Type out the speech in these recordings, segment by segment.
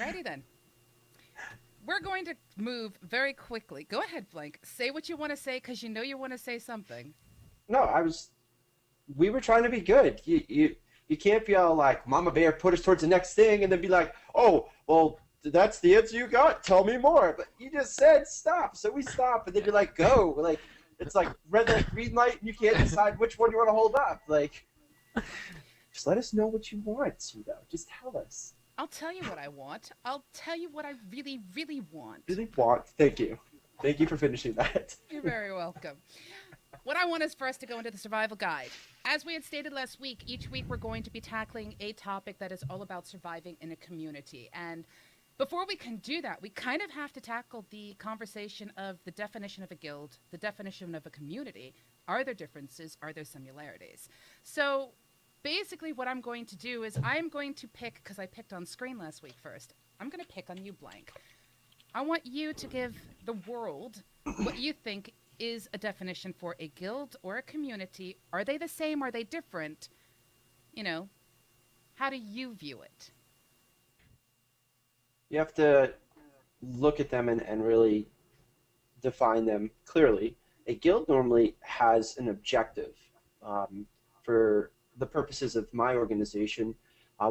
Alrighty then. We're going to move very quickly. Go ahead, Blank. Say what you want to say because you know you want to say something. No, I was. We were trying to be good. You can't be all like, Mama Bear, put us towards the next thing, and then be like, oh, well, that's the answer you got. Tell me more. But you just said stop, so we stop, and then you're like, go. Like it's like red light, green light, and you can't decide which one you want to hold up. Like, just let us know what you want, Pseudo. Just tell us. I'll tell you what I want. I'll tell you what I really, really want. Really want? Thank you. Thank you for finishing that. You're very welcome. What I want is for us to go into the survival guide. As we had stated last week, each week we're going to be tackling a topic that is all about surviving in a community. And before we can do that, we kind of have to tackle the conversation of the definition of a guild, the definition of a community. Are there differences? Are there similarities? So basically what I'm going to do is I'm going to pick, because I picked on Screen last week first, I'm going to pick on you, Blank. I want you to give the world what you think is a definition for a guild or a community. Are they the same? Are they different? You know, how do you view it? You have to look at them and really define them clearly. A guild normally has an objective. For the purposes of my organization,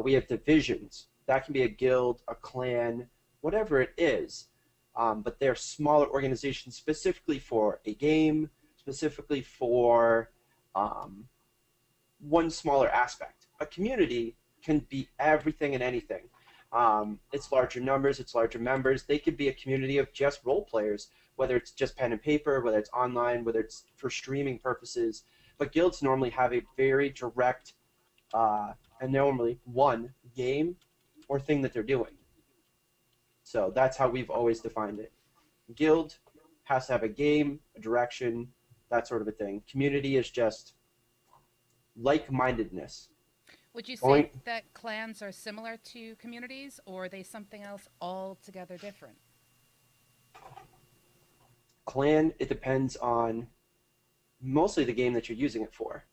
we have divisions. That can be a guild, a clan, whatever it is. But they're smaller organizations specifically for a game, specifically for one smaller aspect. A community can be everything and anything. It's larger numbers, it's larger members. They could be a community of just role players, whether it's just pen and paper, whether it's online, whether it's for streaming purposes. But guilds normally have a very direct and normally one game or thing that they're doing. So that's how we've always defined it. Guild has to have a game, a direction, that sort of a thing. Community is just like-mindedness. Would you say that clans are similar to communities, or are they something else altogether different? Clan, it depends on mostly the game that you're using it for.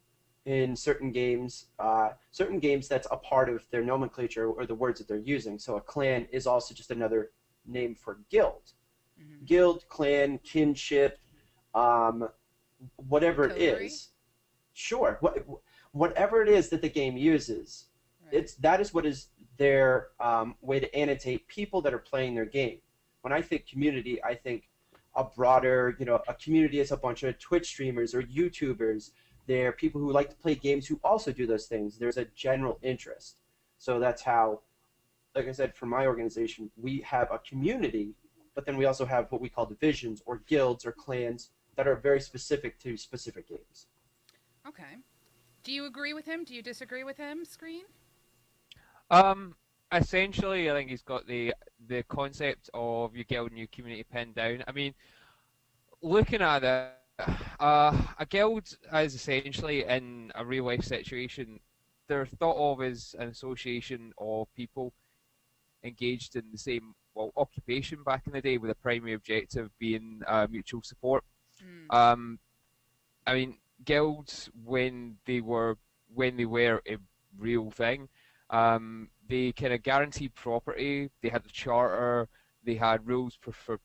In certain games that's a part of their nomenclature or the words that they're using. So a clan is also just another name for guild. Mm-hmm. Guild, clan, kinship, whatever it is. Sure. Whatever it is that the game uses, right. That is what is their way to annotate people that are playing their game. When I think community, I think a broader, a community is a bunch of Twitch streamers or YouTubers. They're people who like to play games who also do those things. There's a general interest. So that's how, like I said, for my organization, we have a community, but then we also have what we call divisions or guilds or clans that are very specific to specific games. Okay. Do you agree with him? Do you disagree with him, Screen? Essentially, I think he's got the concept of your guild and your community pinned down. I mean, looking at it, a guild is essentially, in a real life situation, they're thought of as an association of people engaged in the same occupation back in the day, with a primary objective being mutual support. I mean, guilds when they were a real thing, they kind of guaranteed property. They had a charter. They had rules for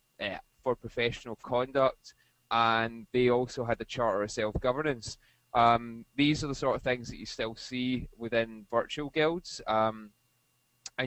professional conduct. And they also had a charter of self-governance. These are the sort of things that you still see within virtual guilds, and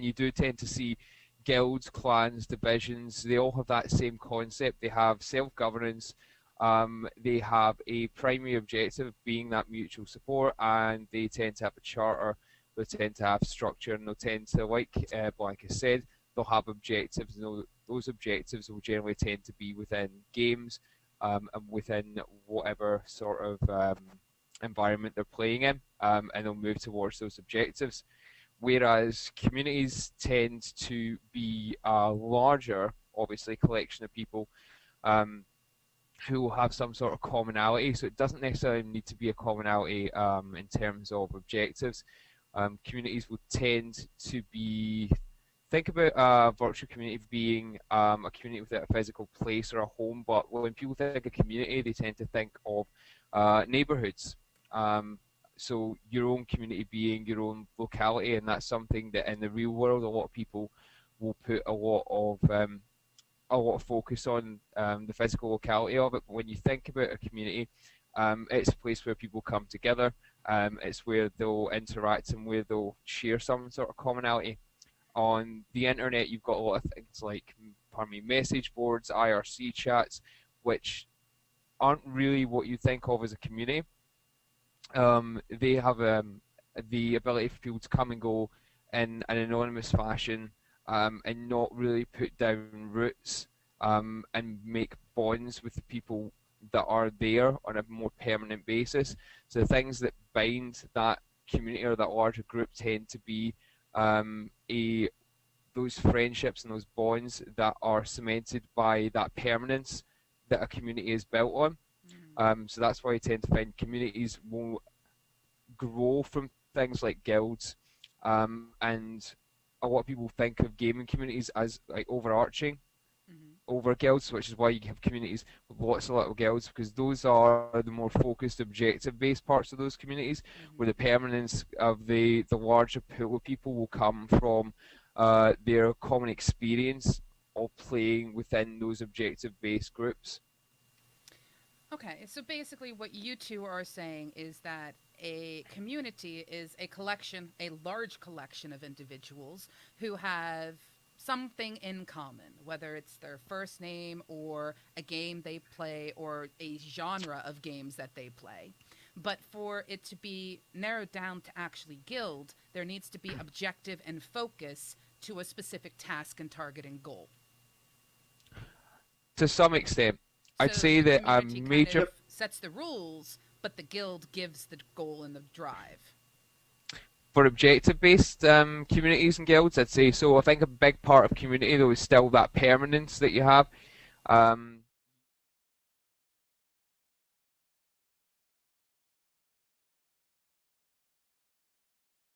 you do tend to see guilds, clans, divisions. They all have that same concept. They have self-governance. They have a primary objective being that mutual support, and they tend to have a charter. They tend to have structure, and they'll tend to, like Blank has said, they'll have objectives. And those objectives will generally tend to be within games. And within whatever sort of environment they're playing in, and they'll move towards those objectives. Whereas communities tend to be a larger, obviously, collection of people who will have some sort of commonality. So it doesn't necessarily need to be a commonality in terms of objectives. Communities will tend to be... Think about a virtual community being a community without a physical place or a home, but when people think of community, they tend to think of neighbourhoods. So your own community being your own locality, and that's something that in the real world a lot of people will put a lot of focus on the physical locality of it. But when you think about a community, it's a place where people come together. It's where they'll interact and where they'll share some sort of commonality. On the internet, you've got a lot of things like, pardon me, message boards, IRC chats, which aren't really what you think of as a community. They have the ability for people to come and go in an anonymous fashion, and not really put down roots, and make bonds with the people that are there on a more permanent basis. So the things that bind that community or that larger group tend to be those friendships and those bonds that are cemented by that permanence that a community is built on. So that's why you tend to find communities will grow from things like guilds, and a lot of people think of gaming communities as like overarching over guilds, which is why you have communities with lots of little guilds, because those are the more focused, objective-based parts of those communities, where the permanence of the larger pool of people will come from their common experience of playing within those objective-based groups. Okay, so basically what you two are saying is that a community is a collection, a large collection of individuals who have something in common, whether it's their first name or a game they play or a genre of games that they play. But for it to be narrowed down to actually guild, there needs to be objective and focus to a specific task and target and goal. To some extent. I'd So say the that a community kind major of sets the rules, but the guild gives the goal and the drive. for objective-based communities and guilds, I'd say so. I think a big part of community though is still that permanence that you have.